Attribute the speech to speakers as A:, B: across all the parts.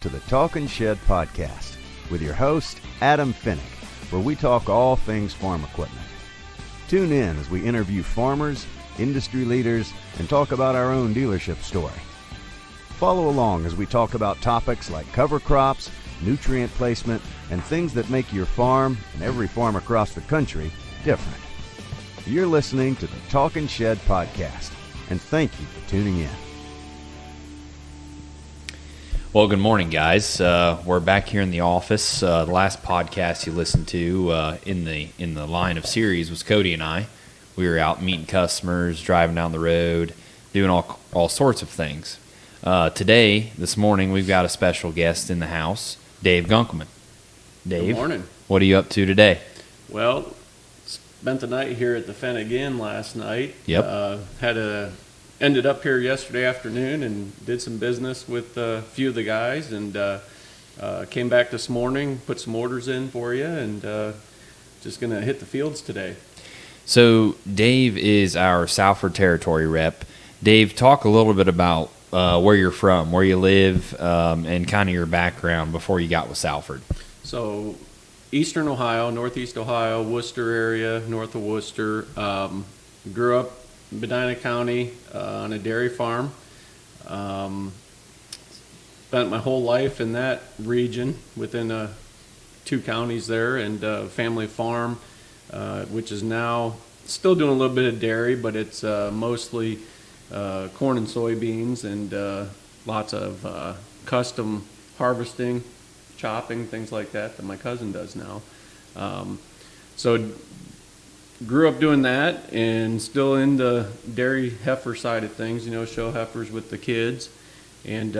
A: to the Talkin' Shed podcast with your host, Adam Finnick, where we talk all things farm equipment. Tune in as we interview farmers, industry leaders, and talk about our own dealership story. Follow along as we talk about topics like cover crops, nutrient placement, and things that make your farm and every farm across the country different. You're listening to the Talkin' Shed podcast, and thank you for tuning in.
B: Well, good morning, guys. We're back here in the office. The last podcast you listened to in the line of series was Cody and I. We were out meeting customers, driving down the road, doing all sorts of things. This morning, we've got a special guest in the house, Dave Gunkelman. Dave,
C: good morning.
B: What are you up to today?
C: Well, spent the night here at the Fen again last night.
B: Yep.
C: Ended up here yesterday afternoon and did some business with a few of the guys, and came back this morning, put some orders in for you, and just going to hit the fields today.
B: So Dave is our Salford territory rep. Dave, talk a little bit about where you're from, where you live, and kind of your background before you got with Salford.
C: So eastern Ohio, northeast Ohio, Worcester area, north of Worcester. Grew up in Medina County on a dairy farm. Spent my whole life in that region within 2 counties there, and family farm, which is now still doing a little bit of dairy, but it's mostly corn and soybeans, and lots of custom harvesting, chopping, things like that my cousin does now. So grew up doing that, and still in the dairy heifer side of things, show heifers with the kids, and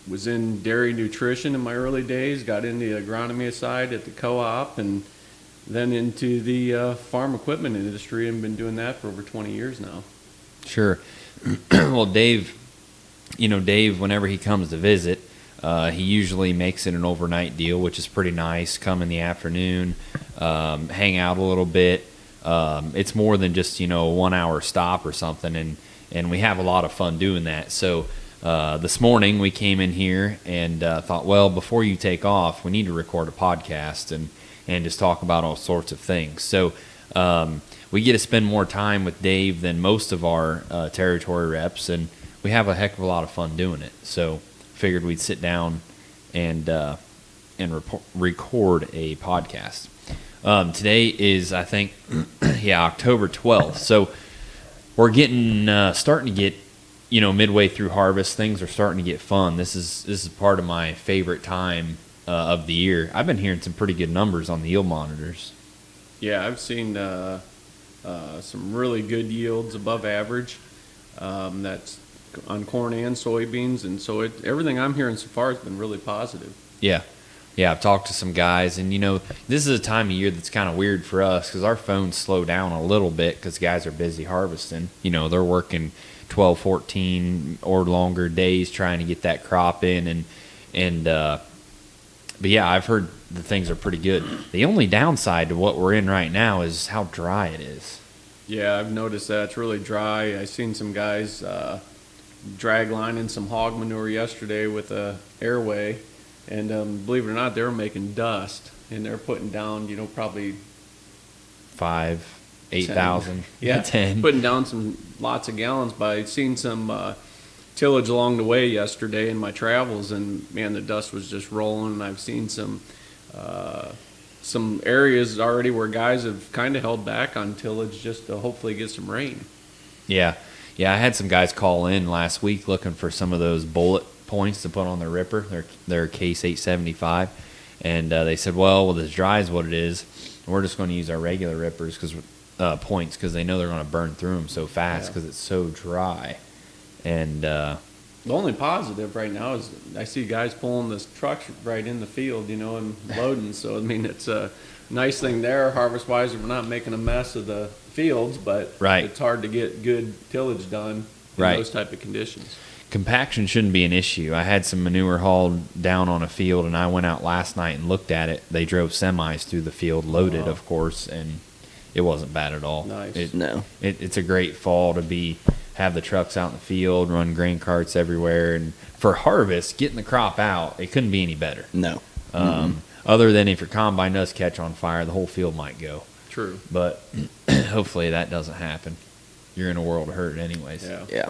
C: was in dairy nutrition in my early days, got into the agronomy side at the co-op, and then into the farm equipment industry, and been doing that for over 20 years now.
B: Sure. Well, Dave, whenever he comes to visit, he usually makes it an overnight deal, which is pretty nice. Come in the afternoon, hang out a little bit. It's more than just, a 1 hour stop or something, and we have a lot of fun doing that. So this morning we came in here and thought, well, before you take off, we need to record a podcast and just talk about all sorts of things. So we get to spend more time with Dave than most of our territory reps, and we have a heck of a lot of fun doing it. So figured we'd sit down and record a podcast. Today is, I think, October 12th. So we're starting to get, midway through harvest. Things are starting to get fun. This is part of my favorite time of the year. I've been hearing some pretty good numbers on the yield monitors.
C: Yeah, I've seen some really good yields above average. That's on corn and soybeans, and so everything I'm hearing so far has been really positive. Yeah,
B: I've talked to some guys, and this is a time of year that's kind of weird for us because our phones slow down a little bit because guys are busy harvesting. They're working 12, 14 or longer days trying to get that crop in, but yeah, I've heard the things are pretty good. The only downside to what we're in right now is how dry it is.
C: Yeah, I've noticed that it's really dry. I've seen some guys drag line in some hog manure yesterday with a airway, and believe it or not, they were making dust, and they're putting down probably
B: 8,000 10,
C: putting down lots of gallons. But I've seen some tillage along the way yesterday in my travels, and man, the dust was just rolling. And I've seen some areas already where guys have kind of held back on tillage just to hopefully get some rain.
B: Yeah, I had some guys call in last week looking for some of those bullet points to put on their ripper, their Case 875, and they said, well, with as dry as what it is, we're just going to use our regular rippers points because they know they're going to burn through them so fast because it's so dry. And the
C: only positive right now is I see guys pulling this trucks right in the field, and loading. So I mean, it's a nice thing there, harvest-wise. We're not making a mess of the fields, but it's hard to get good tillage done in those type of conditions.
B: Compaction shouldn't be an issue. I had some manure hauled down on a field, and I went out last night and looked at it. They drove semis through the field, loaded, of course, and it wasn't bad at all.
C: Nice.
B: It's a great fall to be have the trucks out in the field, run grain carts everywhere. And for harvest, getting the crop out, it couldn't be any better.
D: No.
B: Other than if your combine does catch on fire, the whole field might go.
C: True.
B: But hopefully that doesn't happen. You're in a world of hurt anyways.
C: Yeah.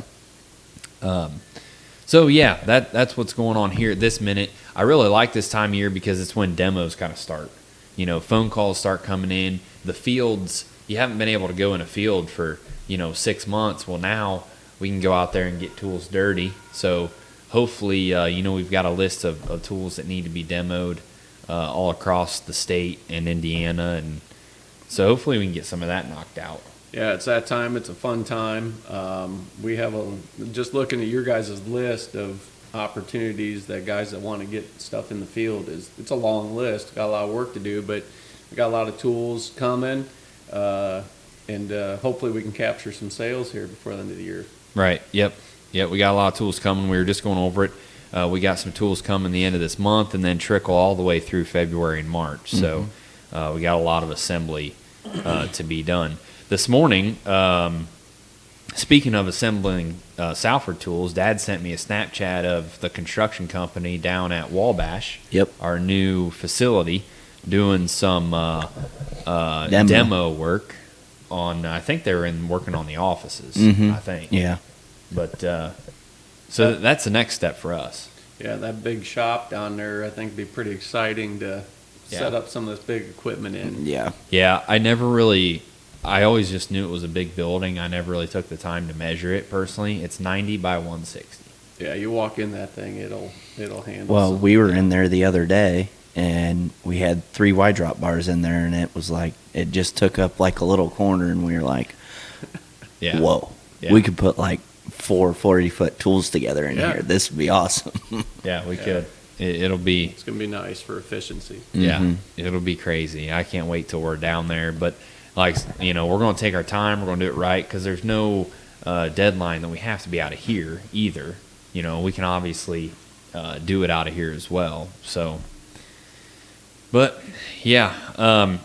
B: So yeah, that's what's going on here at this minute. I really like this time of year because it's when demos kind of start. You know, phone calls start coming in. The fields, you haven't been able to go in a field for, 6 months. Well, now we can go out there and get tools dirty. So hopefully, we've got a list of tools that need to be demoed all across the state and Indiana. And so hopefully we can get some of that knocked out.
C: Yeah, it's that time. It's a fun time. We have just looking at your guys' list of opportunities that guys that want to get stuff in the field it's a long list. Got a lot of work to do, but we got a lot of tools coming, and hopefully we can capture some sales here before the end of the year. Right.
B: Yep. We got a lot of tools coming. We were just going over it. We got some tools coming the end of this month, and then trickle all the way through February and March. So we got a lot of assembly to be done. This morning, speaking of assembling Salford tools, Dad sent me a Snapchat of the construction company down at Wabash, our new facility, doing some demo work on. I think they were working on the offices. I think.
D: Yeah.
B: But so that's the next step for us.
C: Yeah, that big shop down there, I think, would be pretty exciting to set up some of this big equipment in.
D: Yeah.
B: Yeah, I always just knew it was a big building. I never really took the time to measure it personally. It's 90 by 160.
C: Yeah, you walk in that thing, it'll handle.
D: Well,
C: something.
D: we were in there the other day, and we had 3 wide drop bars in there, and it was like it just took up like a little corner, and we were like, "Whoa, we could put like 4 40-foot tools together in here. This would be awesome."
B: Yeah, we could. It's
C: gonna be nice for efficiency.
B: Yeah, it'll be crazy. I can't wait till we're down there, but. We're going to take our time. We're going to do it right because there's no deadline that we have to be out of here either. We can obviously do it out of here as well. So, but yeah.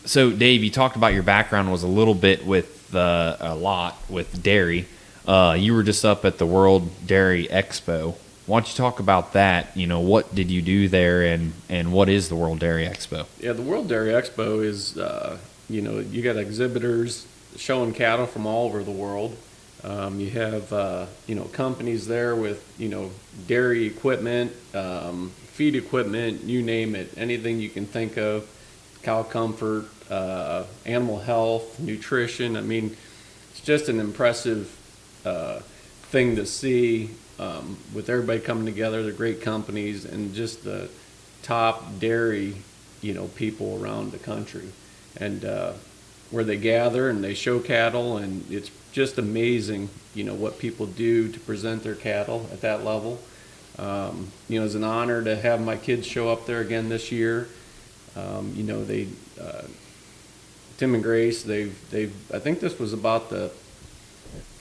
B: So Dave, you talked about your background was a little bit with a lot with dairy. You were just up at the World Dairy Expo. Why don't you talk about that? What did you do there, and what is the World Dairy Expo?
C: Yeah, the World Dairy Expo is. You got exhibitors showing cattle from all over the world. You have, companies there with, dairy equipment, feed equipment, you name it, anything you can think of, cow comfort, animal health, nutrition. I mean, it's just an impressive thing to see with everybody coming together, the great companies, and just the top dairy, people around the country. And where they gather and they show cattle, and it's just amazing, what people do to present their cattle at that level. It's an honor to have my kids show up there again this year. They Tim and Grace, they've I think this was about the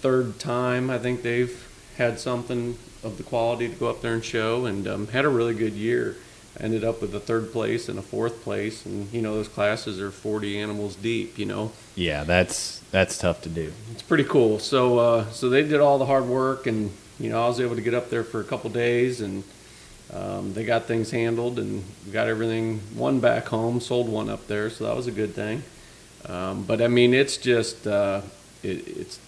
C: 3rd time I think they've had something of the quality to go up there and show, and had a really good year. Ended up with a 3rd place and a 4th place, and those classes are 40 animals deep.
B: Yeah, that's tough to do.
C: It's pretty cool. So they did all the hard work, and I was able to get up there for a couple days, and they got things handled and got everything. One back home, sold one up there, so that was a good thing. But I mean, it's just it's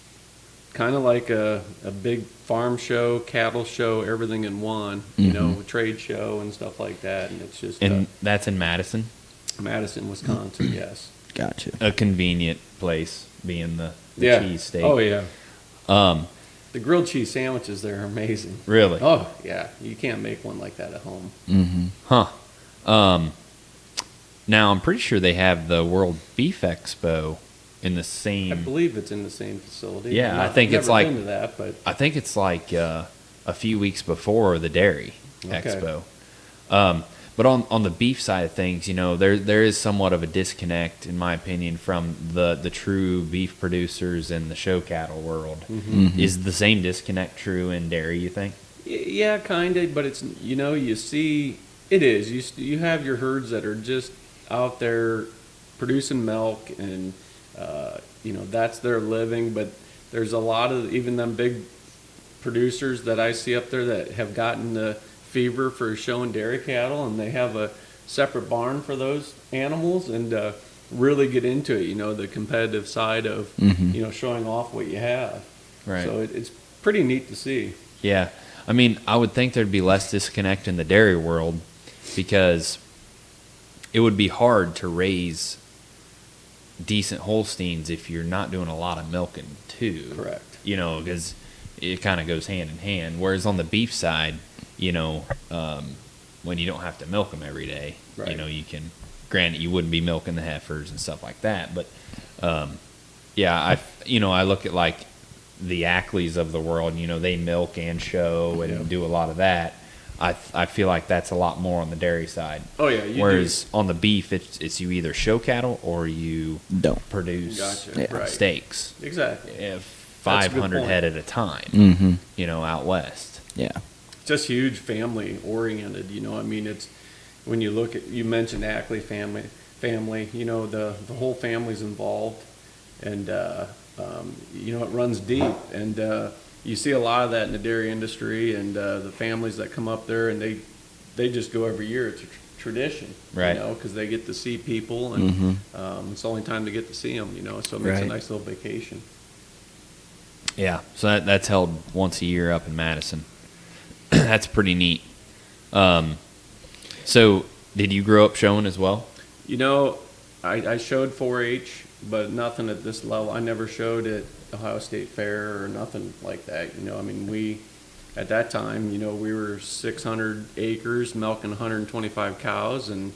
C: kind of like a big farm show, cattle show, everything in one, a trade show and stuff like that. And it's just...
B: And that's in Madison?
C: Madison, Wisconsin, yes.
D: Gotcha.
B: A convenient place, being the cheese state.
C: Oh, yeah. The grilled cheese sandwiches there are amazing.
B: Really?
C: Oh, yeah. You can't make one like that at home.
B: Huh. Now, I'm pretty sure they have the World Beef Expo in the same.
C: I believe it's in the same facility.
B: Yeah,
C: I
B: think it's like.
C: Been to that, but
B: I think it's like a few weeks before the Dairy Expo. But on the beef side of things, there is somewhat of a disconnect, in my opinion, from the true beef producers in the show cattle world. Is the same disconnect true in dairy, you think?
C: Yeah, kind of, but it's you see it is. You have your herds that are just out there producing milk, and that's their living, but there's a lot of even them big producers that I see up there that have gotten the fever for showing dairy cattle, and they have a separate barn for those animals, and really get into it, the competitive side of, showing off what you have.
B: Right.
C: So it's pretty neat to see.
B: Yeah. I mean, I would think there'd be less disconnect in the dairy world because it would be hard to raise decent Holsteins if you're not doing a lot of milking too.
C: Correct.
B: Because it kind of goes hand in hand. Whereas on the beef side, when you don't have to milk them every day,
C: right.
B: You can, granted, you wouldn't be milking the heifers and stuff like that. But, I look at like the Ackleys of the world, they milk and show and do a lot of that. I feel like that's a lot more on the dairy side.
C: Oh yeah.
B: Whereas on the beef, it's you either show cattle or you
D: don't
B: produce
C: Right.
B: steaks.
C: Exactly.
B: 500 head at a time. Out west.
D: Yeah.
C: Just huge family oriented. It's when you look at, you mentioned Ackley family. The whole family's involved, and it runs deep, and you see a lot of that in the dairy industry, and the families that come up there, and they just go every year. It's a tradition,
B: right?
C: Because they get to see people, and it's the only time they get to see them, so it makes a nice little vacation.
B: Yeah, so that's held once a year up in Madison. That's pretty neat. So did you grow up showing as well?
C: I showed 4-H, but nothing at this level. I never showed at Ohio State Fair or nothing like that. We, at that time, we were 600 acres milking 125 cows, and,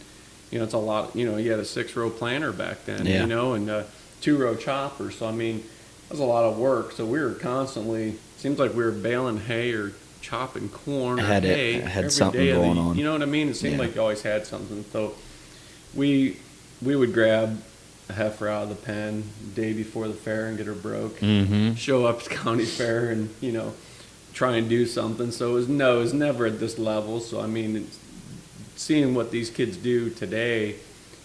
C: it's a lot. You had a 6-row planter back then, and a 2-row chopper. So, it was a lot of work. So we were constantly, seems like we were baling hay or chopping corn or hay
D: had
C: every
D: something
C: day
D: going on.
C: You know what I mean? It seemed like you always had something. So we would grab a heifer out of the pen the day before the fair and get her broke. Show up to county fair and try and do something. So it was never at this level. So seeing what these kids do today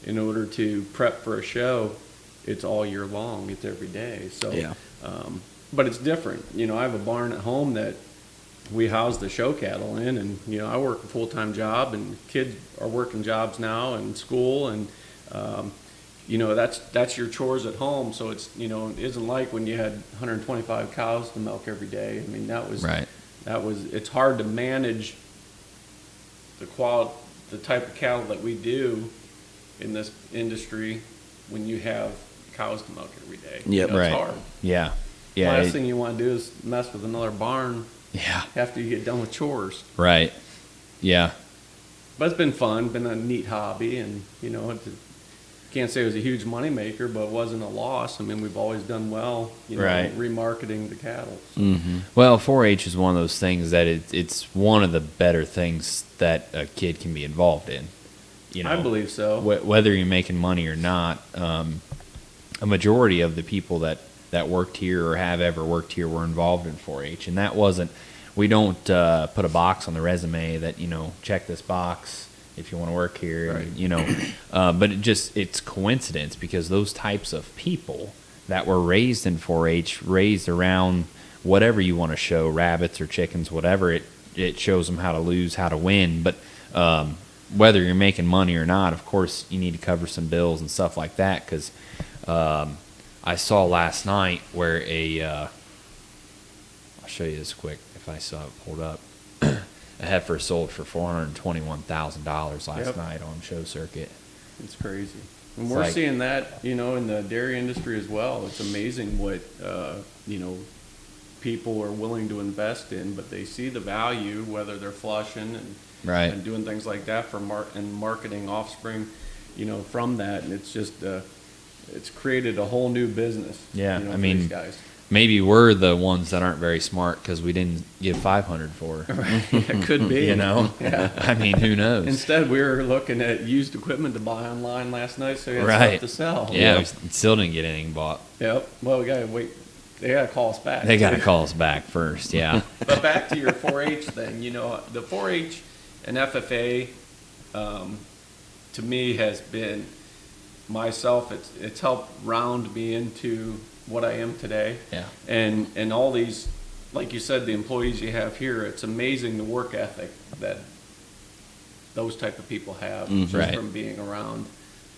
C: in order to prep for a show, it's all year long. It's every day. So but it's different. I have a barn at home that we house the show cattle in, and I work a full-time job, and kids are working jobs now and school, and that's your chores at home. So it's it isn't like when you had 125 cows to milk every day. That was
B: right.
C: It's hard to manage the type of cattle that we do in this industry when you have cows to milk every day.
D: Yep.
C: It's hard.
B: Yeah.
C: Last thing you want to do is mess with another barn.
B: Yeah.
C: After you get done with chores.
B: Right. Yeah.
C: But it's been fun, been a neat hobby, and can't say it was a huge moneymaker, but it wasn't a loss. We've always done well,
B: right.
C: remarketing the cattle. So.
B: Mm-hmm. Well, 4-H is one of those things that it's one of the better things that a kid can be involved in.
C: I believe so.
B: Whether you're making money or not, a majority of the people that worked here or have ever worked here were involved in 4-H, and that wasn't. We don't put a box on the resume that check this box if you want to work here,
C: right.
B: But it's coincidence because those types of people that were raised in 4-H, raised around whatever you want to show, rabbits or chickens, whatever, it shows them how to lose, how to win. But whether you're making money or not, of course, you need to cover some bills and stuff like that because I saw last night where I'll show you this quick if I saw it pulled up. A heifer sold for $421,000 last night on show circuit.
C: It's crazy. And we're seeing that, in the dairy industry as well. It's amazing what, people are willing to invest in, but they see the value, whether they're flushing and doing things like that for marketing offspring, from that. And it's just, it's created a whole new business.
B: Yeah,
C: for these guys.
B: Maybe we're the ones that aren't very smart because we didn't give $500 for her.
C: Right. It could be.
B: Yeah. Who knows?
C: Instead, we were looking at used equipment to buy online last night, so we had stuff to sell.
B: Yeah, we still didn't get anything bought.
C: Yep. Well, we got to wait. They got to call us back.
B: They got to call us back first, yeah.
C: But back to your 4-H thing, the 4-H and FFA, to me, has been myself. It's helped round me into what I am today.
B: Yeah.
C: And all these, like you said, the employees you have here, it's amazing the work ethic that those type of people have just
B: Right.
C: from being around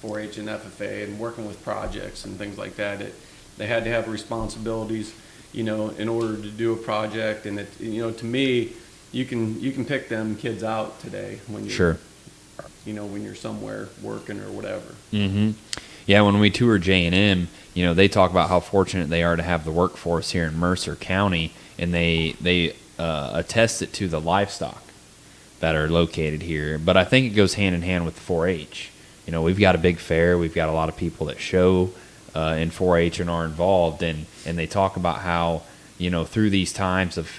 C: 4-H and FFA and working with projects and things like that. They had to have responsibilities, in order to do a project. And to me, you can pick them kids out today when you're, when you're somewhere working or whatever.
B: Mm-hmm. Yeah, when we tour J&M, they talk about how fortunate they are to have the workforce here in Mercer County, and they attest it to the livestock that are located here. But I think it goes hand in hand with the 4-H. We've got a big fair. We've got a lot of people that show in 4-H and are involved, and they talk about how, through these times of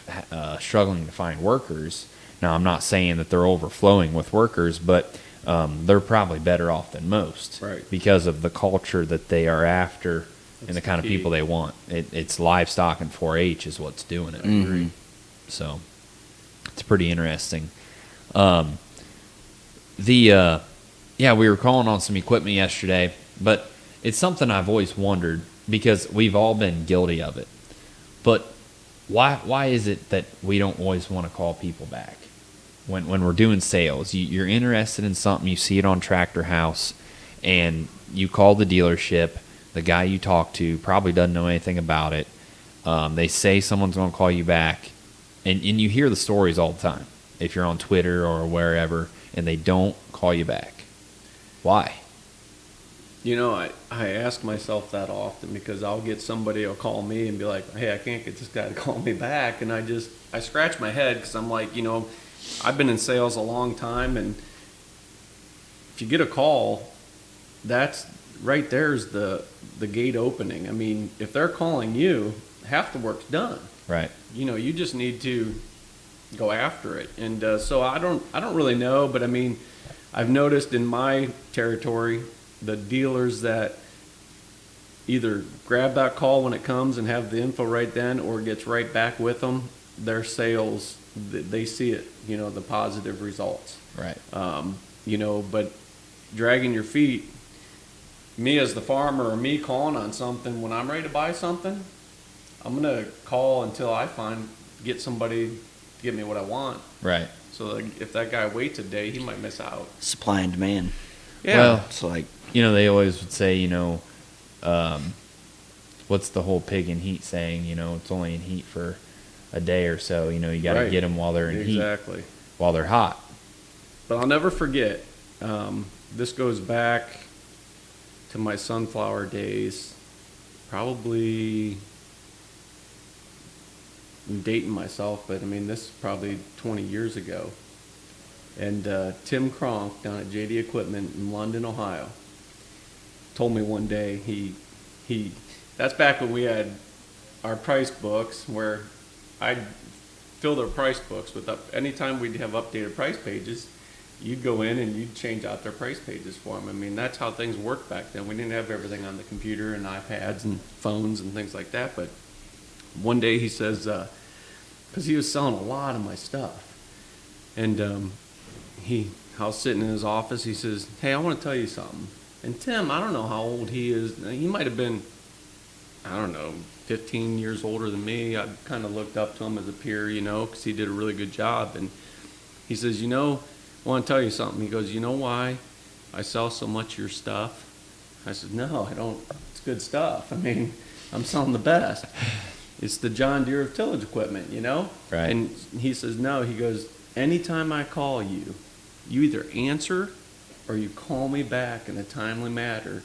B: struggling to find workers. Now, I'm not saying that they're overflowing with workers, but they're probably better off than most,
C: right,
B: because of the culture that they are after and the kind of people they want. It's livestock and 4-H is what's doing it.
C: I agree.
B: So it's pretty interesting. We were calling on some equipment yesterday, but it's something I've always wondered, because we've all been guilty of it. But why is it that we don't always want to call people back when we're doing sales? You're interested in something, you see it on Tractor House, and you call the dealership. The guy you talk to probably doesn't know anything about it. They say someone's going to call you back, and you hear the stories all the time if you're on Twitter or wherever, and they don't call you back. Why?
C: I ask myself that often, because I'll get somebody will call me and be like, hey, I can't get this guy to call me back. And I scratch my head, because I'm like, I've been in sales a long time, and if you get a call, that's right there's the gate opening. I mean, if they're calling you, half the work's done.
B: Right.
C: You just need to go after it. And so I don't really know, but I mean, I've noticed in my territory, the dealers that either grab that call when it comes and have the info right then, or gets right back with them, their sales, they see it, the positive results.
B: Right.
C: But dragging your feet, me as the farmer, or me calling on something when I'm ready to buy something, I'm going to call until I get somebody to get me what I want.
B: Right.
C: So if that guy waits a day, he might miss out.
D: Supply and demand.
C: Yeah.
B: Well,
D: It's like,
B: they always would say, what's the whole pig in heat saying? It's only in heat for a day or so. You got to
C: Right.
B: get them while they're in heat, while they're hot.
C: But I'll never forget, this goes back to my sunflower days, probably, I'm dating myself, but I mean, this is probably 20 years ago. And Tim Kronk down at JD Equipment in London, Ohio, told me one day, that's back when we had our price books, where I'd fill their price books with anytime we'd have updated price pages, you'd go in and you'd change out their price pages for them. I mean, that's how things worked back then. We didn't have everything on the computer and iPads and phones and things like that. But one day he says, because he was selling a lot of my stuff, and I was sitting in his office, he says, hey, I want to tell you something. And Tim, I don't know how old he is. He might have been, 15 years older than me. I kind of looked up to him as a peer, because he did a really good job. And he says, I want to tell you something. He goes, you know why I sell so much of your stuff? I said, no, I don't. It's good stuff. I mean, I'm selling the best. It's the John Deere of tillage equipment,
B: Right.
C: And he says, no. He goes, anytime I call you, you either answer or you call me back in a timely manner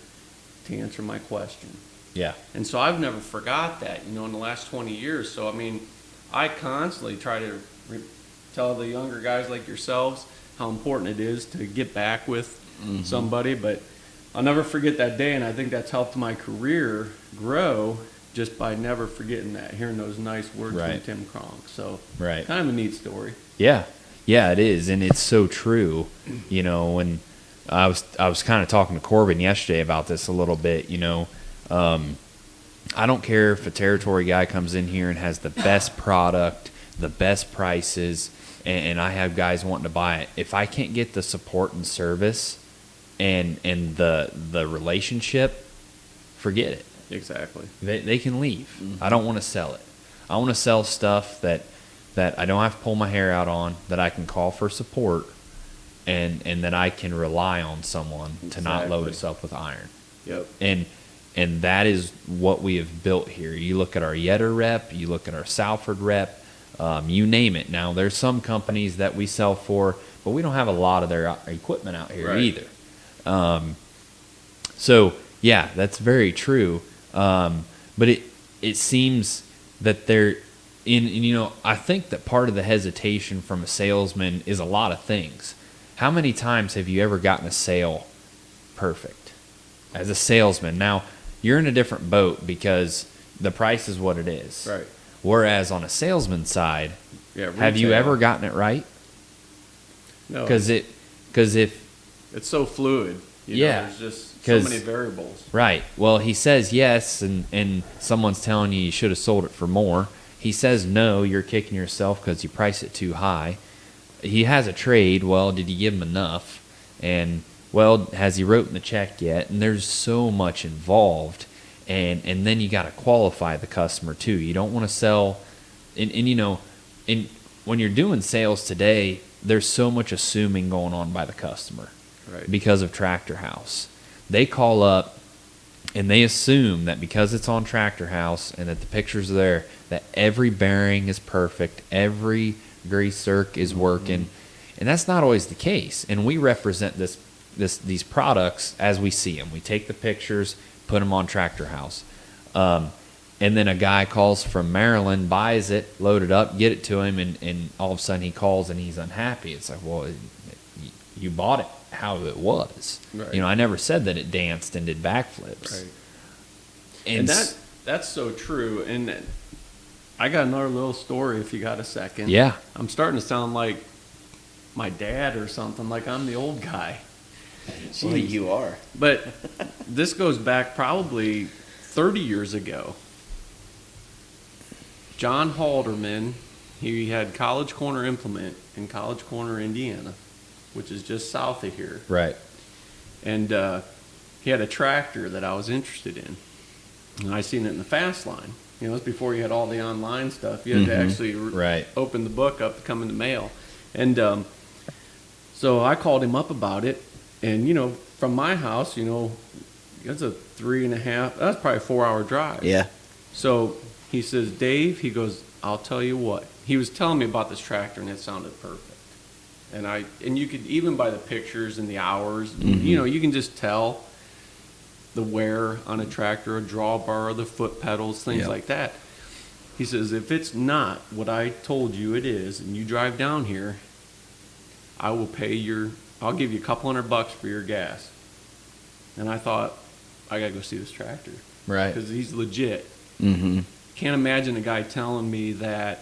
C: to answer my question.
B: Yeah.
C: And so I've never forgot that, in the last 20 years. So, I mean, I constantly try to tell the younger guys like yourselves how important it is to get back with somebody. But I'll never forget that day, and I think that's helped my career grow just by never forgetting that, hearing those nice words
B: Right.
C: from Tim Kronk. So,
B: Right.
C: kind of a neat story.
B: Yeah. Yeah, it is, and it's so true. When I was kind of talking to Corbin yesterday about this a little bit. I don't care if a territory guy comes in here and has the best product, the best prices, and I have guys wanting to buy it. If I can't get the support and service and the relationship, forget it.
C: Exactly.
B: They can leave.
D: Mm-hmm.
B: I don't want to sell it. I want to sell stuff that I don't have to pull my hair out on, that I can call for support, and that I can rely on someone to not load us up with iron.
C: Yep.
B: And that is what we have built here. You look at our Yetter rep, you look at our Salford rep, you name it. Now, there's some companies that we sell for, but we don't have a lot of their equipment out here either. So, yeah, that's very true. But it seems that they're I think that part of the hesitation from a salesman is a lot of things. How many times have you ever gotten a sale perfect as a salesman? Now, you're in a different boat because the price is what it is.
C: Right.
B: Whereas on a salesman's side,
C: Yeah.
B: have you ever gotten it right?
C: No.
B: Because if
C: it's so fluid.
B: Yeah.
C: There's just so many variables.
B: Right. Well, he says yes, and someone's telling you should have sold it for more. He says no, you're kicking yourself because you priced it too high. He has a trade. Well, did you give him enough? And, well, has he written the check yet? And there's so much involved. And then you got to qualify the customer, too. You don't want to sell. And when you're doing sales today, there's so much assuming going on by the customer.
C: Right.
B: Because of Tractor House. They call up and they assume that because it's on Tractor House and that the pictures are there, that every bearing is perfect, every grease zerk is working. And that's not always the case. And we represent these products as we see them. We take the pictures, put them on Tractor House. And then a guy calls from Maryland, buys it, load it up, get it to him, and all of a sudden he calls and he's unhappy. It's like, well, you bought it how it was.
C: Right.
B: I never said that it danced and did backflips.
C: Right.
B: And
C: that's so true. And I got another little story if you got a second.
B: Yeah.
C: I'm starting to sound like my dad or something, like I'm the old guy.
D: Well, you are.
C: But this goes back probably 30 years ago. John Halderman, he had College Corner Implement in College Corner, Indiana, which is just south of here.
B: Right.
C: And he had a tractor that I was interested in. And I seen it in the fast line. It was before you had all the online stuff. You had to actually open the book up to come in the mail. And so I called him up about it. And, from my house, that's a 3.5, that's probably a 4-hour drive.
D: Yeah.
C: So he says, Dave, he goes, I'll tell you what. He was telling me about this tractor, and it sounded perfect. And you could, even by the pictures and the hours, you can just tell the wear on a tractor, a drawbar, the foot pedals, things like that. He says, if it's not what I told you it is, and you drive down here, I'll give you $200 for your gas. And I thought, I gotta go see this tractor.
B: Right.
C: Because he's legit.
D: Mm-hmm.
C: Can't imagine a guy telling me that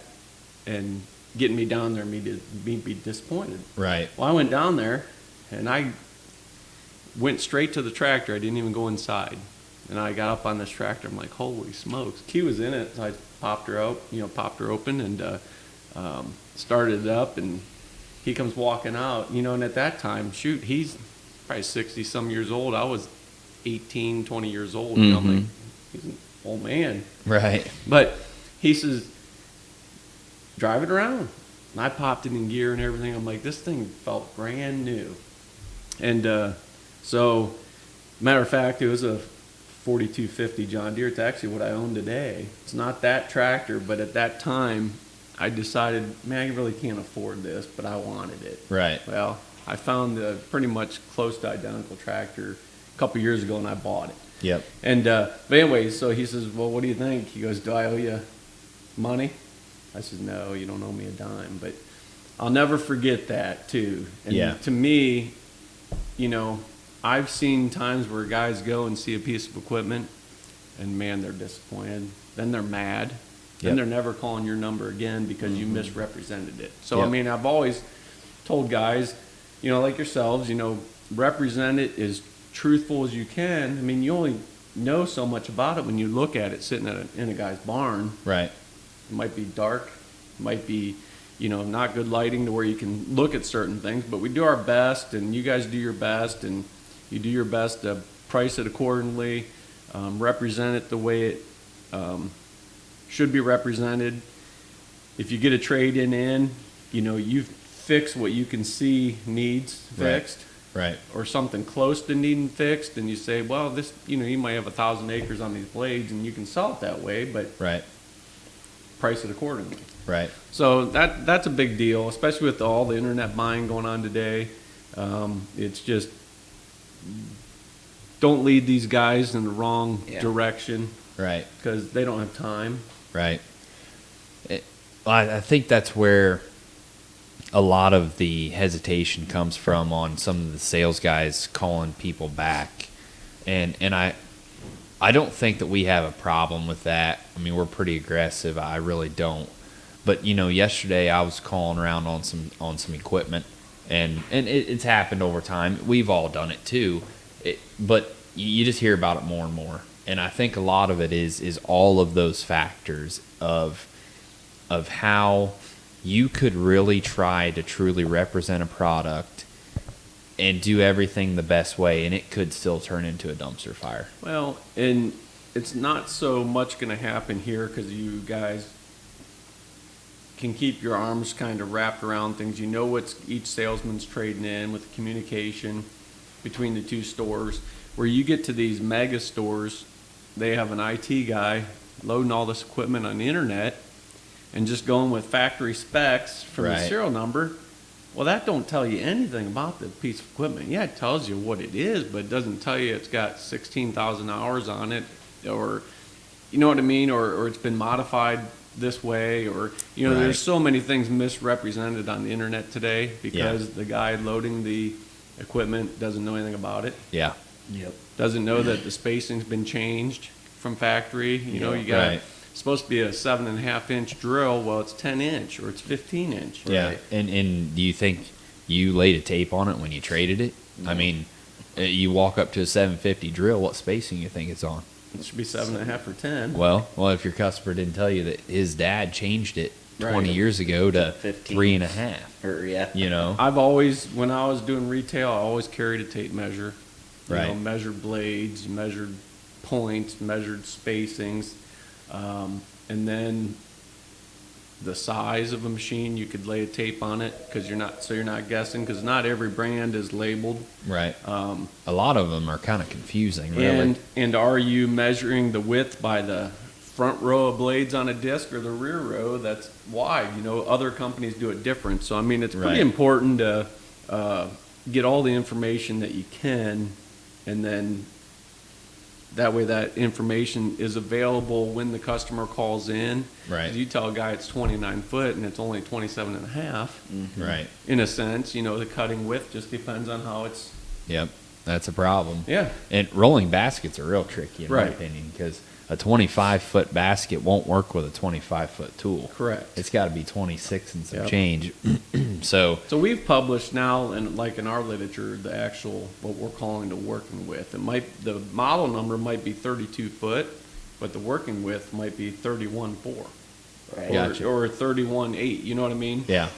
C: and getting me down there and me be disappointed.
B: Right.
C: Well, I went down there and I went straight to the tractor. I didn't even go inside. And I got up on this tractor. I'm like, holy smokes. Key was in it. So I popped her open and started it up. And he comes walking out, and at that time, he's probably 60 some years old. I was 18, 20 years old. I'm like, he's an old man.
B: Right.
C: But he says, drive it around. And I popped it in gear and everything. I'm like, this thing felt brand new. And so, matter of fact, it was a 4250 John Deere. It's actually what I own today. It's not that tractor, but at that time, I decided, man, I really can't afford this, but I wanted it.
B: Right.
C: Well, I found a pretty much close to identical tractor a couple years ago, and I bought it.
B: Yep.
C: And but anyway, so he says, well, what do you think? He goes, do I owe you money? I said, no, you don't owe me a dime. But I'll never forget that, too. And to me, I've seen times where guys go and see a piece of equipment, and, man, they're disappointed. Then they're mad. Then they're never calling your number again because you misrepresented it. So, I mean, I've always told guys, like yourselves, represent it as truthful as you can. I mean, you only know so much about it when you look at it sitting in a guy's barn.
B: Right.
C: It might be dark. It might be, not good lighting to where you can look at certain things. But we do our best, and you guys do your best, and you do your best to price it accordingly. represent it the way it should be represented. If you get a trade-in in, you fix what you can see needs fixed.
B: Right.
C: Or something close to needing fixed, and you say, well, this, you might have 1,000 acres on these blades, and you can sell it that way, but price it accordingly.
B: Right.
C: So that's a big deal, especially with all the internet buying going on today. It's just, don't lead these guys in the wrong direction.
B: Right.
C: Because they don't have time.
B: Right. I think that's where a lot of the hesitation comes from on some of the sales guys calling people back. And I don't think that we have a problem with that. I mean, we're pretty aggressive. I really don't. But, yesterday I was calling around on some equipment, and it's happened over time. We've all done it too. But you just hear about it more and more. And I think a lot of it is all of those factors of how you could really try to truly represent a product and do everything the best way, and it could still turn into a dumpster fire.
C: Well, and it's not so much going to happen here because you guys can keep your arms kind of wrapped around things. You know what each salesman's trading in with the communication between the two stores. Where you get to these mega stores, they have an IT guy loading all this equipment on the internet and just going with factory specs from the serial number. Well, that don't tell you anything about the piece of equipment. Yeah, it tells you what it is, but it doesn't tell you it's got 16,000 hours on it, or you know what I mean, or it's been modified this way, or there's so many things misrepresented on the internet today because the guy loading the equipment doesn't know anything about it.
B: Yeah.
D: Yep.
C: Doesn't know that the spacing's been changed from factory. You got supposed to be a 7.5 inch drill. Well, it's 10 inch or it's 15 inch.
B: Yeah.
C: Right?
B: And do you think you laid a tape on it when you traded it? No. I mean, you walk up to a 750 drill. What spacing you think it's on?
C: It should be 7.5 or 10.
B: Well, if your customer didn't tell you that his dad changed it 20 years ago to 3.5,
D: or
C: I've always, when I was doing retail, I always carried a tape measure. Measured blades, measured points, measured spacings, and then the size of a machine. You could lay a tape on it because you're not guessing, because not every brand is labeled.
B: Right. A lot of them are kind of confusing. Really.
C: And are you measuring the width by the front row of blades on a disc or the rear row that's wide? Other companies do it different. So I mean, it's pretty important to get all the information that you can. And then that way that information is available when the customer calls in.
B: Right.
C: You tell a guy it's 29 foot and it's only 27 and a half.
B: Mm-hmm. Right.
C: In a sense, the cutting width just depends on how it's.
B: Yep. That's a problem.
C: Yeah.
B: And rolling baskets are real tricky in my opinion, because a 25-foot basket won't work with a 25-foot tool.
C: Correct.
B: It's got to be 26 and some change. So
C: we've published now, and like in our literature, the actual what we're calling the working width. The model number might be 32 foot, but the working width might be 31.4,
B: right. Gotcha.
C: or 31.8. You know what I mean?
B: Yeah.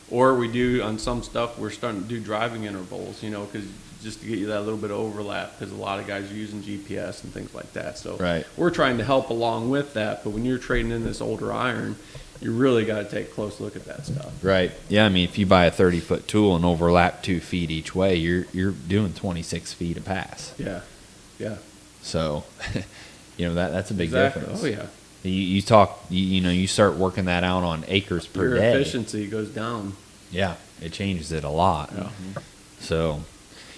C: Or we do on some stuff. We're starting to do driving intervals. Because just to get you that little bit of overlap, because a lot of guys are using GPS and things like that. So we're trying to help along with that. But when you're trading in this older iron, you really got to take a close look at that stuff. Right.
B: Yeah. I mean, if you buy a 30-foot tool and overlap 2 feet each way, you're doing 26 feet a pass.
C: Yeah. Yeah.
B: So, that's a big difference.
C: Oh yeah.
B: You talk. You start working that out on acres per day.
C: Your efficiency goes down.
B: Yeah, it changes it a lot.
C: Yeah.
B: So.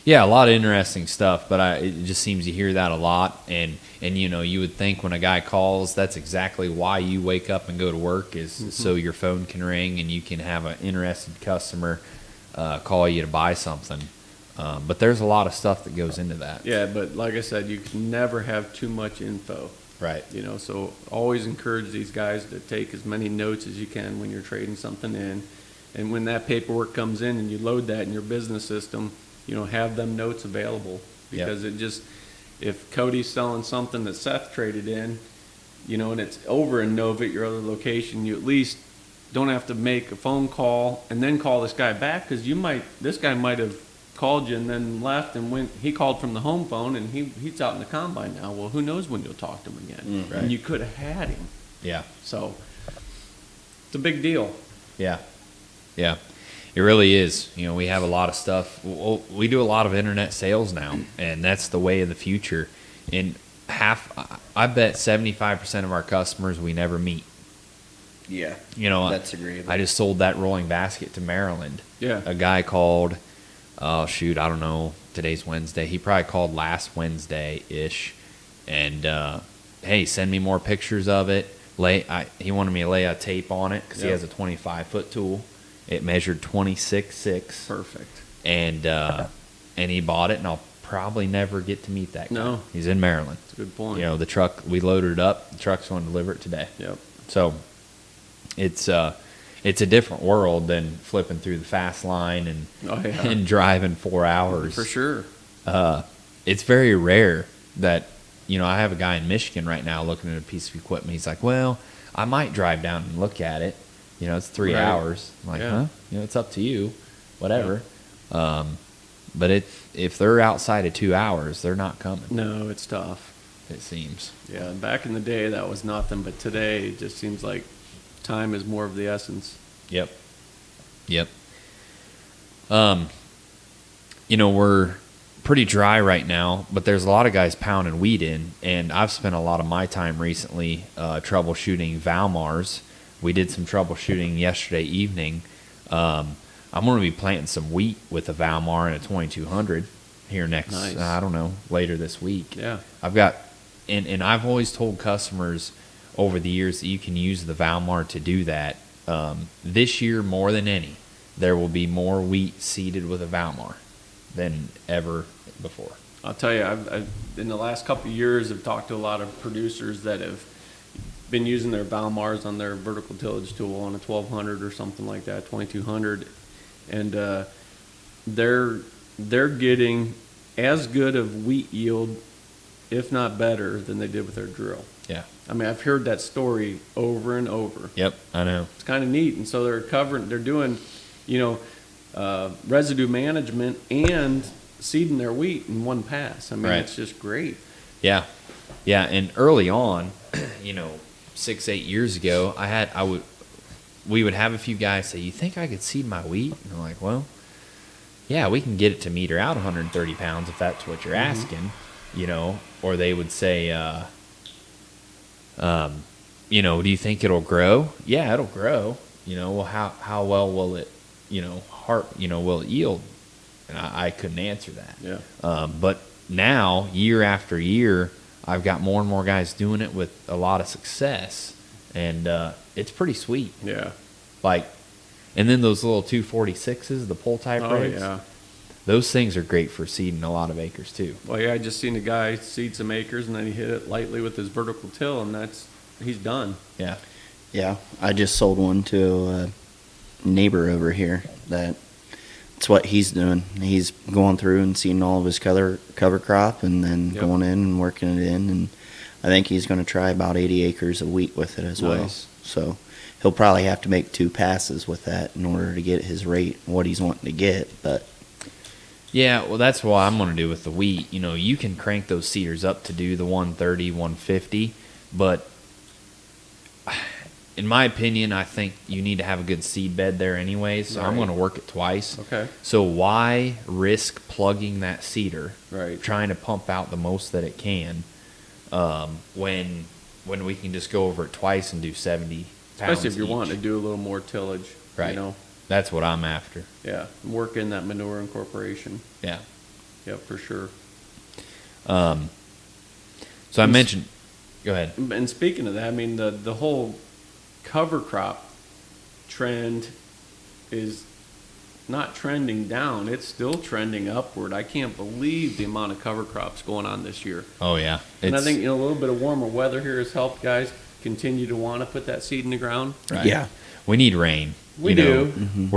B: Yeah, a lot of interesting stuff, but it just seems you hear that a lot, and you would think when a guy calls, that's exactly why you wake up and go to work, is so your phone can ring and you can have an interested customer call you to buy something. But there's a lot of stuff that goes into that.
C: Yeah, but like I said, you can never have too much info.
B: Right.
C: So always encourage these guys to take as many notes as you can when you're trading something in, and when that paperwork comes in and you load that in your business system, have them notes available, because if Cody's selling something that Seth traded in, and it's over in Nova at your other location, you at least don't have to make a phone call and then call this guy back, because this guy might have called you and then left and went. He called from the home phone, and he's out in the combine now. Well, who knows when you'll talk to him again?
B: Right.
C: And you could have had him.
B: Yeah.
C: So it's a big deal.
B: Yeah. Yeah. It really is. You know, we have a lot of stuff. We do a lot of internet sales now, and that's the way of the future. And I bet 75% of our customers we never meet.
D: Yeah.
B: You know,
D: that's agreeable.
B: I just sold that rolling basket to Maryland.
C: Yeah.
B: A guy called, I don't know, today's Wednesday. He probably called last Wednesday-ish. And, hey, send me more pictures of it. He wanted me to lay a tape on it because he has a 25-foot tool. It measured 26.6.
C: Perfect.
B: And he bought it, and I'll probably never get to meet that guy.
C: No.
B: He's in Maryland.
C: That's a good point.
B: You know, the truck, we loaded it up. The truck's going to deliver it today.
C: Yep.
B: So it's a different world than flipping through the fast line and driving 4 hours.
C: For sure.
B: It's very rare that, you know, I have a guy in Michigan right now looking at a piece of equipment. He's like, well, I might drive down and look at it. You know, it's 3 hours. I'm like, huh? You know, it's up to you. Whatever. Yeah. But if they're outside of 2 hours, they're not coming.
C: No, it's tough.
B: It seems.
C: Yeah, back in the day, that was nothing. But today, it just seems like time is more of the essence.
B: Yep. You know, we're pretty dry right now, but there's a lot of guys pounding wheat in, and I've spent a lot of my time recently troubleshooting Valmars. We did some troubleshooting yesterday evening. I'm going to be planting some wheat with a Valmar and a 2200 here next, later this week.
C: Yeah.
B: I've got, and I've always told customers over the years that you can use the Valmar to do that. This year, more than any, there will be more wheat seeded with a Valmar than ever before.
C: I'll tell you, I've in the last couple of years, I've talked to a lot of producers that have been using their Valmars on their vertical tillage tool on a 1200 or something like that, 2200, and they're getting as good of wheat yield, if not better, than they did with their drill.
B: Yeah.
C: I mean, I've heard that story over and over.
B: Yep, I know.
C: It's kind of neat, and so they're doing, residue management and seeding their wheat in one pass. I mean, It's just great.
B: Yeah, and early on, 6-8 years ago, we would have a few guys say, "You think I could seed my wheat?" And I'm like, "Well, yeah, we can get it to meter out 130 pounds if that's what you're asking," Or they would say, "Do you think it'll grow?" "Yeah, it'll grow." Well, how well will it, will it yield? And I couldn't answer that.
C: Yeah.
B: But now, year after year, I've got more and more guys doing it with a lot of success, and it's pretty sweet.
C: Yeah.
B: And then those little 246s, the pull type rigs.
C: Yeah.
B: Those things are great for seeding a lot of acres too.
C: Well, yeah, I just seen a guy seed some acres, and then he hit it lightly with his vertical till, and he's done.
B: Yeah.
D: Yeah, I just sold one to a neighbor over here. That's what he's doing. He's going through and seeing all of his cover crop, and then going in and working it in. And I think he's going to try about 80 acres of wheat with it as well. So he'll probably have to make 2 passes with that in order to get his rate, what he's wanting to get. But
B: yeah, well, that's what I'm going to do with the wheat. You can crank those seeders up to do the 130, 150, but in my opinion, I think you need to have a good seed bed there anyway, so I'm going to work it twice.
C: Okay.
B: So why risk plugging that seeder, trying to pump out the most that it can, when we can just go over it twice and do 70 pounds
C: Especially if you're
B: each.
C: wanting to do a little more tillage.
B: Right. That's what I'm after.
C: Yeah, work in that manure incorporation.
B: Yeah.
C: Yeah, for sure.
B: So I mentioned, go ahead.
C: And speaking of that, I mean, the whole cover crop trend is not trending down. It's still trending upward. I can't believe the amount of cover crops going on this year.
B: Oh, yeah.
C: And I think a little bit of warmer weather here has helped guys continue to want to put that seed in the ground.
B: Right.
D: Yeah.
B: We need rain.
C: We do.
D: Mm-hmm.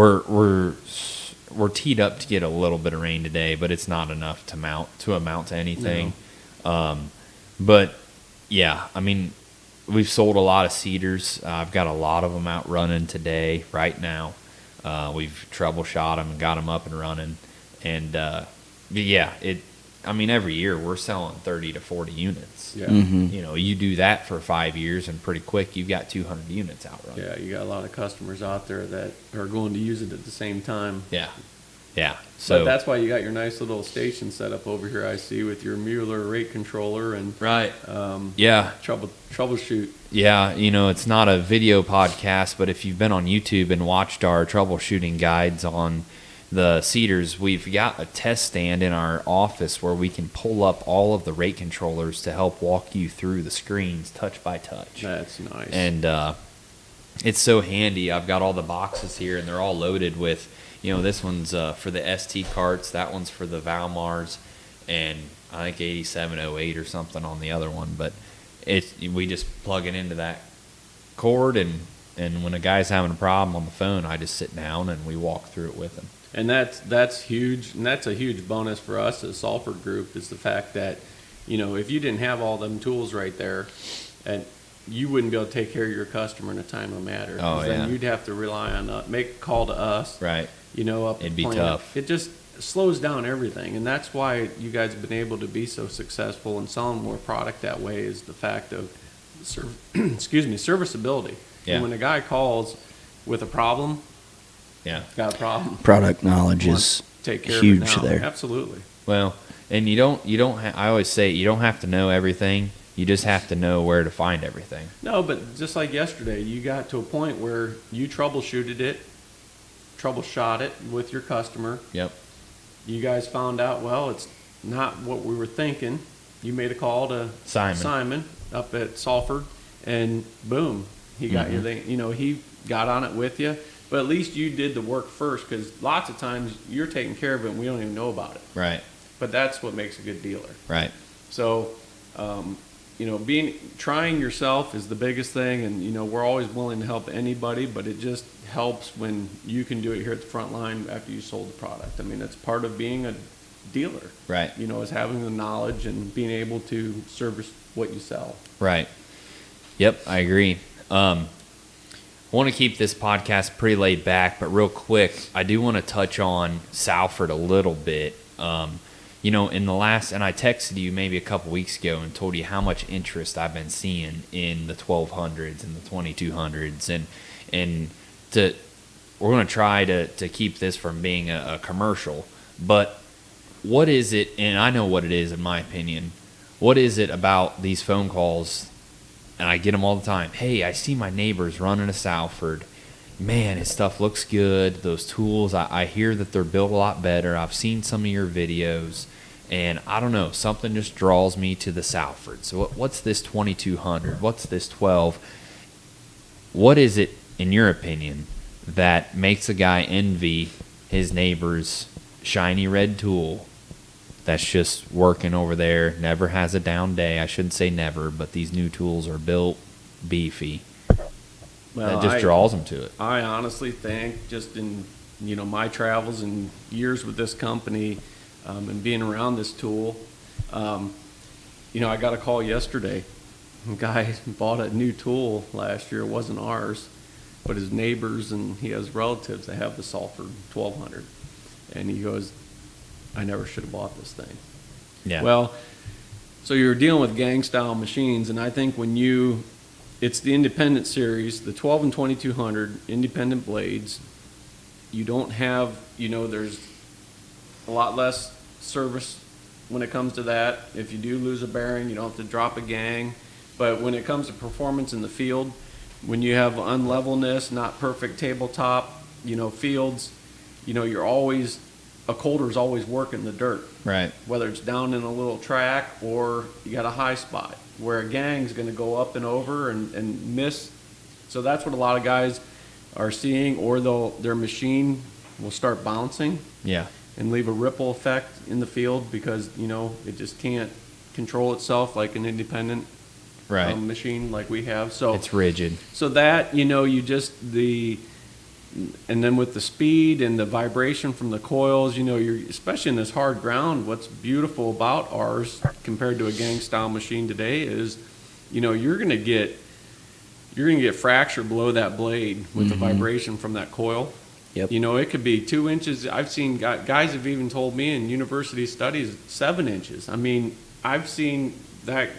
B: We're teed up to get a little bit of rain today, but it's not enough to amount to anything.
C: No.
B: But yeah, I mean, we've sold a lot of seeders. I've got a lot of them out running today, right now. We've troubleshot them and got them up and running, And every year we're selling 30 to 40 units.
C: Yeah.
D: Mm-hmm.
B: You do that for 5 years, and pretty quick you've got 200 units out running.
C: Yeah, you got a lot of customers out there that are going to use it at the same time.
B: Yeah. Yeah.
C: So
B: So
C: that's why you got your nice little station set up over here, I see, with your Mueller rate controller and
B: right.
C: yeah, troubleshoot.
B: Yeah, it's not a video podcast, but if you've been on YouTube and watched our troubleshooting guides on the Cedars, we've got a test stand in our office where we can pull up all of the rate controllers to help walk you through the screens touch by touch.
C: That's nice.
B: And it's so handy. I've got all the boxes here, and they're all loaded with, this one's for the ST carts, that one's for the Valmars, and I think 8708 or something on the other one. But we just plug it into that cord, and when a guy's having a problem on the phone, I just sit down and we walk through it with him.
C: And that's huge, and that's a huge bonus for us as Salford Group, is the fact that, if you didn't have all them tools right there, and you wouldn't be able to take care of your customer in a timely manner.
B: Oh, yeah.
C: Then you'd have to rely on make a call to us.
B: Right.
C: Up
B: It'd be
C: plant.
B: tough.
C: It just slows down everything, and that's why you guys have been able to be so successful in selling more product that way, is the fact of serviceability.
B: Yeah.
C: And when a guy calls with a problem,
B: Yeah.
C: got a problem.
D: Product knowledge is
C: Take care
D: huge
C: of it now.
D: there.
C: Absolutely.
B: Well, and I always say you don't have to know everything. You just have to know where to find everything.
C: No, but just like yesterday, you got to a point where you troubleshot it with your customer.
B: Yep.
C: You guys found out, well, it's not what we were thinking. You made a call to Simon up at Salford, and boom, he got your thing. He got on it with you. But at least you did the work first, because lots of times you're taking care of it and we don't even know about it.
B: Right.
C: But that's what makes a good dealer.
B: Right.
C: So, trying yourself is the biggest thing, and we're always willing to help anybody, but it just helps when you can do it here at the front line after you sold the product. I mean, it's part of being a dealer.
B: Right.
C: Is having the knowledge and being able to service what you sell.
B: Right. Yep, I agree. I want to keep this podcast pretty laid back, but real quick, I do want to touch on Salford a little bit. In the last, and I texted you maybe a couple weeks ago and told you how much interest I've been seeing in the 1200s and the 2200s, and we're going to try to keep this from being a commercial. But what is it? And I know what it is, in my opinion. What is it about these phone calls? And I get them all the time. Hey, I see my neighbors running a Salford. Man, his stuff looks good. Those tools, I hear that they're built a lot better. I've seen some of your videos. And I don't know, something just draws me to the Salford. So what's this 2200? What's this 12? What is it, in your opinion, that makes a guy envy his neighbor's shiny red tool that's just working over there, never has a down day? I shouldn't say never, but these new tools are built beefy.
C: Well,
B: that just draws them to it. I
C: honestly think, just in my travels and years with this company, and being around this tool, I got a call yesterday. A guy bought a new tool last year. It wasn't ours, but his neighbors, and he has relatives that have the Salford 1200. And he goes, I never should have bought this thing.
B: Yeah.
C: Well, so you're dealing with gang-style machines, and I think it's the independent series, the 12 and 2200 independent blades. You don't have, there's a lot less service when it comes to that. If you do lose a bearing, you don't have to drop a gang. But when it comes to performance in the field, when you have unlevelness, not perfect tabletop, fields, a coulter's always working the dirt.
B: Right.
C: Whether it's down in a little track or you got a high spot, where a gang's going to go up and over and miss. So that's what a lot of guys are seeing, or their machine will start bouncing.
B: Yeah.
C: And leave a ripple effect in the field, because it just can't control itself like an independent machine like we have. So
B: it's rigid.
C: So that and then with the speed and the vibration from the coils, you're, especially in this hard ground, what's beautiful about ours compared to a gang style machine today is, you're gonna get fracture below that blade with the vibration from that coil.
D: Yep.
C: You know, it could be 2 inches. I've seen guys have even told me in university studies 7 inches. I mean, I've seen that.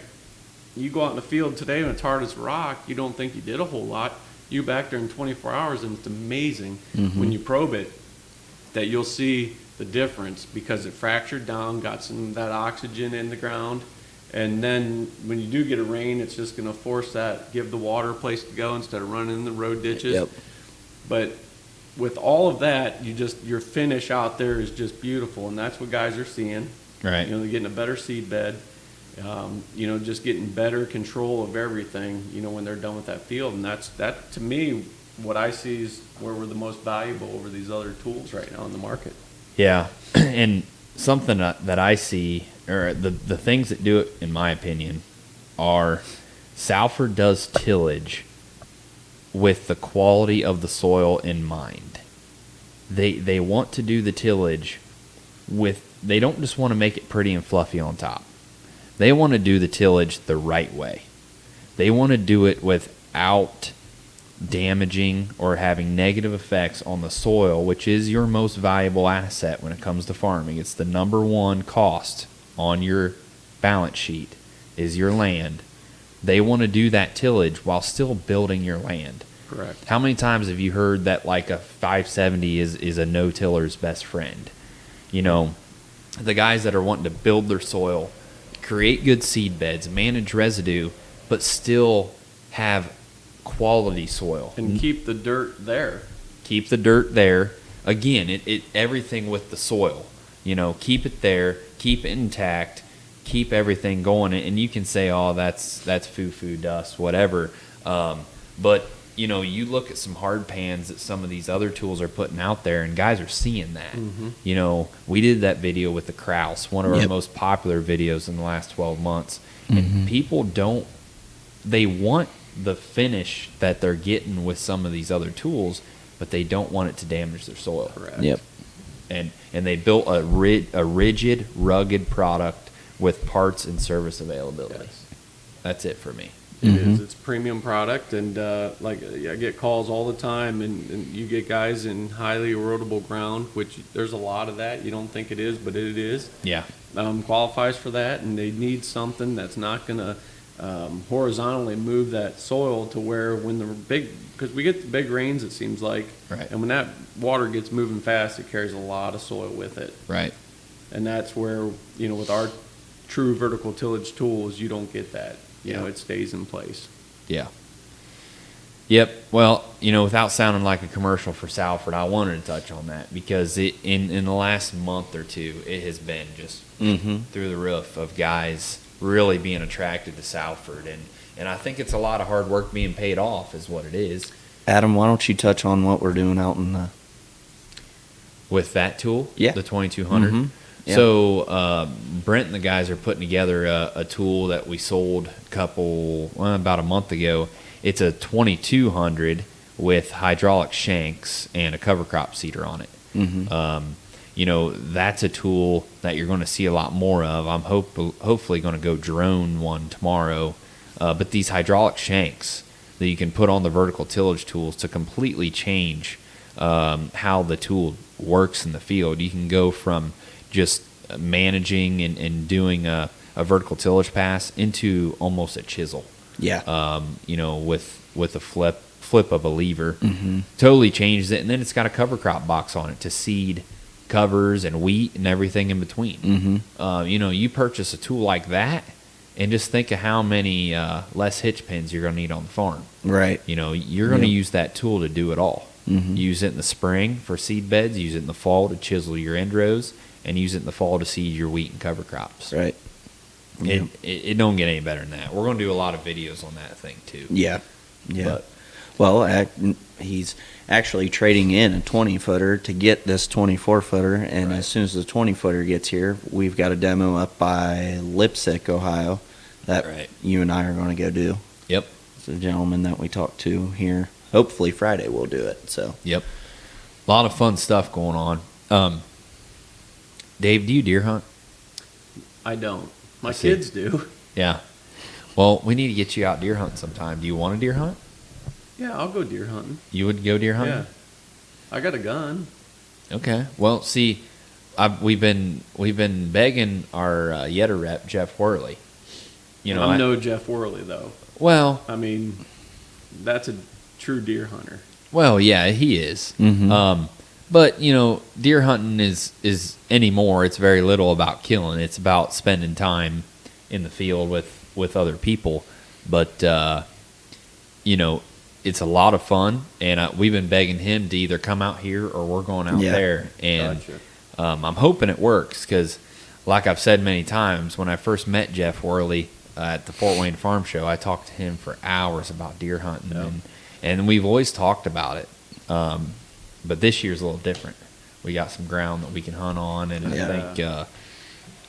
C: You go out in the field today and it's hard as rock. You don't think you did a whole lot. You back there in 24 hours, and it's amazing when you probe it that you'll see the difference because it fractured down, got some of that oxygen in the ground, and then when you do get a rain, it's just going to force that, give the water a place to go instead of running in the road ditches.
D: Yep.
C: But with all of that, your finish out there is just beautiful, and that's what guys are seeing.
B: Right.
C: You know, they're getting a better seed bed. You know, just getting better control of everything, you know, when they're done with that field. And that to me, what I see is where we're the most valuable over these other tools right now in the market.
B: Yeah. And something that I see, or the things that do it, in my opinion, are Salford does tillage with the quality of the soil in mind. They want to do the tillage they don't just want to make it pretty and fluffy on top. They want to do the tillage the right way. They want to do it without damaging or having negative effects on the soil, which is your most valuable asset when it comes to farming. It's the number one cost on your balance sheet is your land. They want to do that tillage while still building your land.
C: Correct.
B: How many times have you heard that like a 570 is a no-tiller's best friend? You know, the guys that are wanting to build their soil, create good seed beds, manage residue, but still have quality soil.
C: And keep the dirt there.
B: Keep the dirt there. Again, it everything with the soil. You know, keep it there, keep it intact, keep everything going. And you can say, oh, that's foo-foo dust, whatever. But, you know, you look at some hard pans that some of these other tools are putting out there, and guys are seeing that.
C: Mm-hmm.
B: You know, we did that video with the Kraus, one of our most popular videos in the last 12 months. And people they want the finish that they're getting with some of these other tools, but they don't want it to damage their soil.
C: Correct.
D: Yep.
B: And they built a rigid, rugged product with parts and service availability.
C: Yes.
B: That's it for me.
C: It is. It's a premium product, and I get calls all the time, and you get guys in highly erodible ground, which there's a lot of that. You don't think it is, but it is.
B: Yeah.
C: Qualifies for that, and they need something that's not going to horizontally move that soil to where when because we get the big rains, it seems like,
B: Right.
C: and when that water gets moving fast, it carries a lot of soil with it.
B: Right.
C: And that's where, you know, with our true vertical tillage tools, you don't get that. You know, it stays in place.
B: Yeah. Yep. Well, you know, without sounding like a commercial for Salford, I wanted to touch on that because in the last month or two, it has been just through the roof of guys really being attracted to Salford. And I think it's a lot of hard work being paid off is what it is.
D: Adam, why don't you touch on what we're doing out in the...
B: With that tool?
D: Yeah.
B: The 2200?
D: Yep.
B: So Brent and the guys are putting together a tool that we sold about a month ago. It's a 2200 with hydraulic shanks and a cover crop seeder on it. You know, that's a tool that you're going to see a lot more of. I'm hopefully going to go drone one tomorrow. But these hydraulic shanks that you can put on the vertical tillage tools to completely change how the tool works in the field. You can go from just managing and doing a vertical tillage pass into almost a chisel.
D: Yeah.
B: You know, with a flip of a lever, totally changes it. And then it's got a cover crop box on it to seed covers and wheat and everything in between. You know, you purchase a tool like that and just think of how many less hitch pins you're going to need on the farm.
D: Right.
B: You know, you're going to use that tool to do it all. Use it in the spring for seed beds, use it in the fall to chisel your end rows, and use it in the fall to seed your wheat and cover crops.
D: Right.
B: It don't get any better than that. We're going to do a lot of videos on that thing too.
D: Yeah. Yeah.
B: But,
D: well, he's actually trading in a 20-footer to get this 24-footer, and as soon as the 20-footer gets here, we've got a demo up by Lipsick, Ohio, that you and I are going to go do.
B: Yep.
D: It's a gentleman that we talked to here. Hopefully Friday we'll do it. So.
B: Yep. A lot of fun stuff going on. Dave, do you deer hunt?
C: I don't. My kids do.
B: Yeah. Well, we need to get you out deer hunting sometime. Do you want to deer hunt?
C: Yeah, I'll go deer hunting.
B: You would go deer hunting?
C: Yeah. I got a gun.
B: Okay. Well, see, we've been begging our Yetter rep, Jeff Worley.
C: I'm no Jeff Worley, though.
B: Well,
C: I mean, that's a true deer hunter.
B: Well, yeah, he is.
D: Mm-hmm.
B: But deer hunting is anymore. It's very little about killing. It's about spending time in the field with other people. But it's a lot of fun, and we've been begging him to either come out here or we're going out there. And
C: Gotcha.
B: I'm hoping it works because, like I've said many times, when I first met Jeff Worley at the Fort Wayne Farm Show, I talked to him for hours about deer hunting, and we've always talked about it. But this year's a little different. We got some ground that we can hunt on, and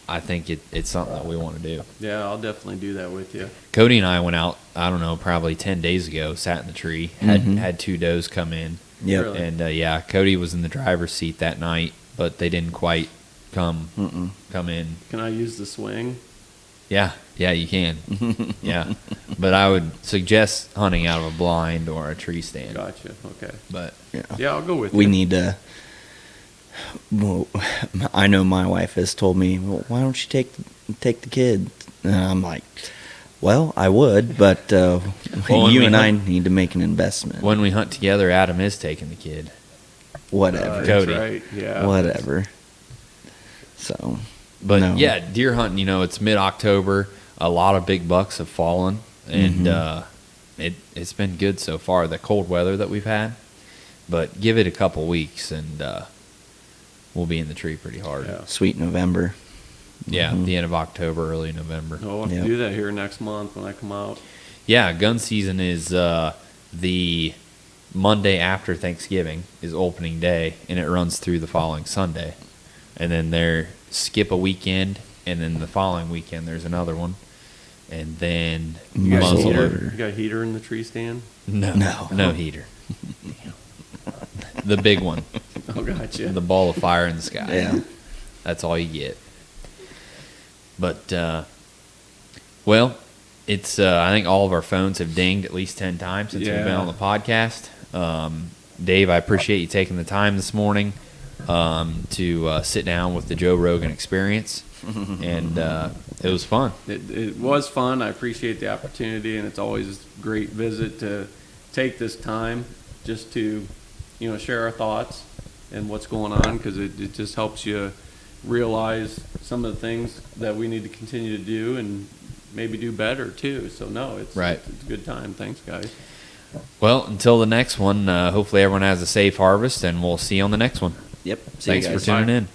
B: I think it's something that we want to do.
C: Yeah, I'll definitely do that with you.
B: Cody and I went out, I don't know, probably 10 days ago, sat in the tree, had 2 does come in.
D: Yep.
C: Really?
B: And Cody was in the driver's seat that night, but they didn't quite come in.
C: Can I use the swing?
B: Yeah, you can. Yeah. But I would suggest hunting out of a blind or a tree stand.
C: Gotcha. Okay.
B: But
C: yeah, I'll go with you.
D: We need to. Well, I know my wife has told me, well, why don't you take the kid? And I'm like, well, I would, but you and I need to make an investment.
B: When we hunt together, Adam is taking the kid.
D: Whatever.
B: Cody.
C: That's right. Yeah.
D: Whatever. So.
B: But
D: no.
B: yeah, deer hunting, it's mid-October. A lot of big bucks have fallen, and it's been good so far, the cold weather that we've had. But give it a couple weeks, and we'll be in the tree pretty hard.
C: Yeah.
D: Sweet November.
B: Yeah, the end of October, early November.
C: I'll have to do that here next month when I come out.
B: Yeah, gun season is the Monday after Thanksgiving is opening day, and it runs through the following Sunday. And then skip a weekend, and then the following weekend there's another one. And then
C: You got
B: muzzleloader.
C: a heater in the tree stand?
B: No heater. The big one.
C: Oh, gotcha.
B: The ball of fire in the sky.
D: Yeah.
B: That's all you get. But, well, it's I think all of our phones have dinged at least 10 times since we've been on the podcast. Dave, I appreciate you taking the time this morning to sit down with the Joe Rogan Experience. And it was fun.
C: It was fun. I appreciate the opportunity, and it's always a great visit to take this time just to, share our thoughts and what's going on, because it just helps you realize some of the things that we need to continue to do and maybe do better too. So it's a good time. Thanks, guys.
B: Well, until the next one, hopefully everyone has a safe harvest, and we'll see you on the next one.
D: Yep.
B: Thanks for tuning in.